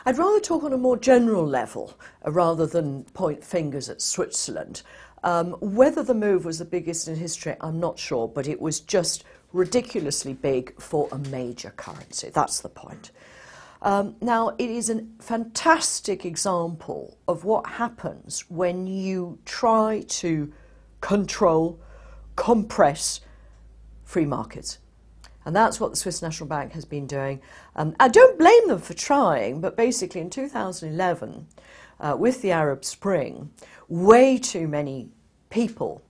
I'd rather talk on a more general level rather than point fingers at Switzerland. Whether the move was the biggest in history, I'm not sure, but it was just ridiculously big for a major currency. That's the point. Now, it is a fantastic example of what happens when you try to control, compress free markets. And that's what the Swiss National Bank has been doing. I don't blame them for trying, but basically in 2011, with the Arab Spring, way too many people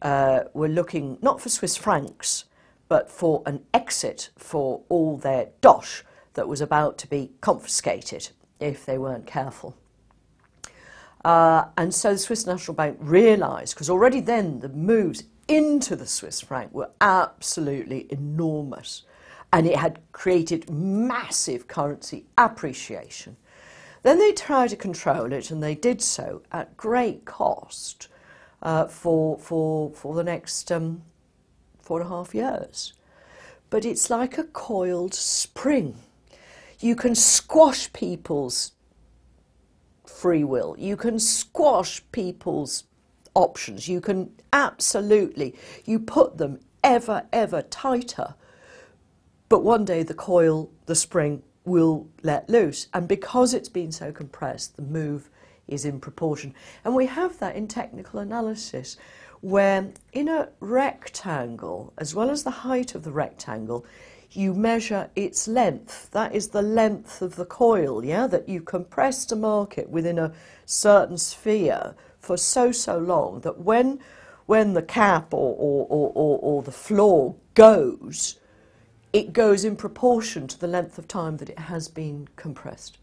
were looking not for Swiss francs, but for an exit for all their dosh that was about to be confiscated if they weren't careful. And so the Swiss National Bank realised, because already then the moves into the Swiss franc were absolutely enormous, and it had created massive currency appreciation. Then they tried to control it, and they did so at great cost for the next 4.5 years. But it's like a coiled spring. You can squash people's free will. You can squash people's options. You can absolutely, you put them ever, ever tighter. But one day the coil, the spring, will let loose. And because it's been so compressed, the move is in proportion. And we have that in technical analysis, where in a rectangle, as well as the height of the rectangle, you measure its length. That is the length of the coil, yeah, that you compress the market within a certain sphere for so long that when the cap or the floor goes, it goes in proportion to the length of time that it has been compressed.